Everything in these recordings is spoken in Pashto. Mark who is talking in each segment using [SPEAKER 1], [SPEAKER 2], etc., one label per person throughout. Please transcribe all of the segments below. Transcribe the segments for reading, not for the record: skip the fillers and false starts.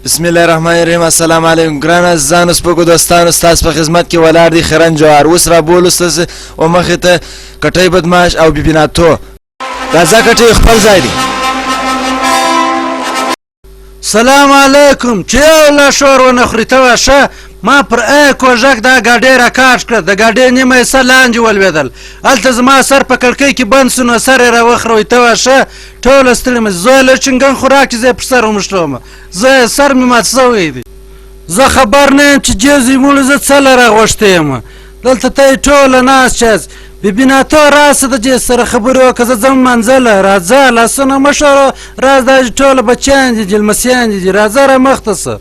[SPEAKER 1] بسم الله الرحمن الرحیم. السلام علیکم ګران عزیزانو سپکو دوستانو، ستاسو په خدمت کې ولاړ دی خیرن جوهر. اوس رابولو ستاسو او مخې ته کټۍ بدماش او بیبي ناتو. راځه کټۍ خپل ځای دی.
[SPEAKER 2] سلام علیکم. چې یو لا شور ونه خوري ته واشه ما پر کوژک دا ګاډۍ راکاټ کړه. د ګاډۍ نیمه حصه لاندې ولوېدل. هلته زما سر په کړکۍ کې بند سو نو سر یې راوخروی. ته واشه ټوله ستړې مې زه له چنګن خوراک چې زه یې پر سر ومشلوم. زه سر مې مات سوی دی. زه خبر نه یم چې جیزې موړو زه څه له راغوښتی یم. دلته ته یې ټوله ناست چاست. بیبي ناتو راسه د جیز سره خبرې وکړه. زه ځم منزله. راځه لاسونه مه ښوروه. راز دا ټوله بچیان دي جلمسیان دي. راځه را مخته سه.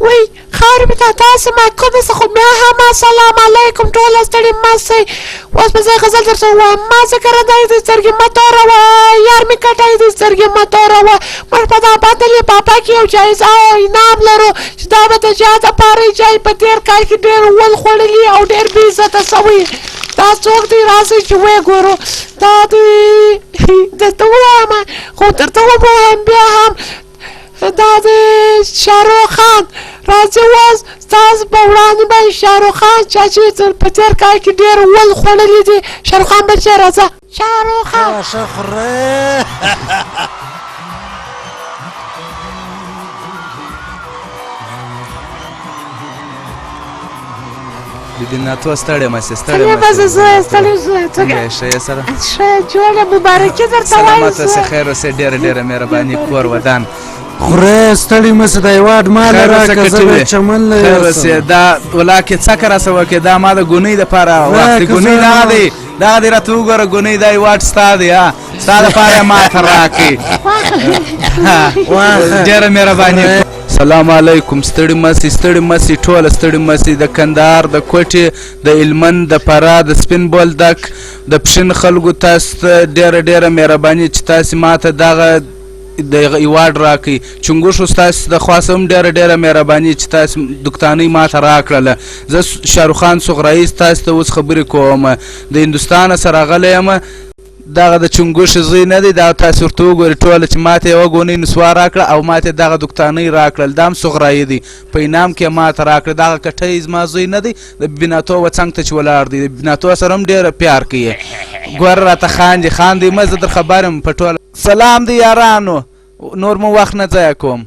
[SPEAKER 3] وی خاورې مې ته تاسې ما کومې څه خو بیا هم السلام علیکم ټوله ستړي مه سئ. اوس به زه غزل درته ووایم. ما ځکه ردی دي سترګې مه توروه. یار مې کټی دي سترګې مه توروه. موږ په دا باطل پاپا کې یو جایزه او انعام لرو چې دا به د جا دپاره جای په تېر کال کې ډېر ول خوړلي او ډېر بې عزته سوی. دا څوک دی راسئ چې ویې ګورو. دا دی درته ووایم خو درته ووایم بیا هم دا دی شاهرخ خان. راځي اوس ستاسو په وړاندې باندې شاهرخ خان چا چې په تېر کال کې ډېر ول خوړلي دي. شاهرخ خان بچی راځه. شاهرخ خان
[SPEAKER 2] ښه خورې.
[SPEAKER 4] بیبي ناتو ستړې مه سې
[SPEAKER 3] څنګه به زه زویه ستړې زویه
[SPEAKER 4] څنګه یې ښه یې سره
[SPEAKER 3] ښه جوړه مبارکي درته وایم.
[SPEAKER 4] سلامت اوسې خیر اوسې ډېره ډېره مهرباني کور ودان
[SPEAKER 2] خورې ستړي مه سه. دا هېواد ماله راکړه زه به چمن له
[SPEAKER 4] خیر اوسې. دا ولاکې څکه راسه وکړې. دا ما د ګونۍ دپاره واخلې. ګونۍ دغه دی دغه دی راته وګوره. ګونۍ دا هېواد ستا دی ستا دپاره یې ماته راکړې. ډېره مهرباني. سلام علیکم. ستړي مسي ستړي مسي ټوله ستړي مسي. د کندهار د کوټې د هلمند د فراه د سپین بولدک د پښین خلکو تاسو ته ډېره ډېره مهرباني چې تاسې ماته دغه د ایوارډ راکړئ. چنګوښو ستاسو د خواڅه هم ډېره ډېره مهرباني چې تاسو دوکتانۍ ماته راکړله. زه شاهرخ خان سغرایي تاسو ته اوس خبرې کوم. د هندوستانه سره راغلی یم. دغه د چنګوښې زوی نه دی. دا تاسو ورته وګورئ ټوله چې ماته یوه ګونۍ نسوار راکړه او ماته دغه دوکتانۍ راکړل. دا هم سغرایي دی په انعام کې ماته راکړه. دغه کټۍ زما زوی نه دی. د بیبي ناتو و څنګ ته چې ولاړ دی. د بیبي ناتو سره هم ډېره پیار کوي. ګوره راته خاندي مه. زه در خبر یم په ټوله. سلام دی یارانو. نور مو وخت نه ضایع کوم.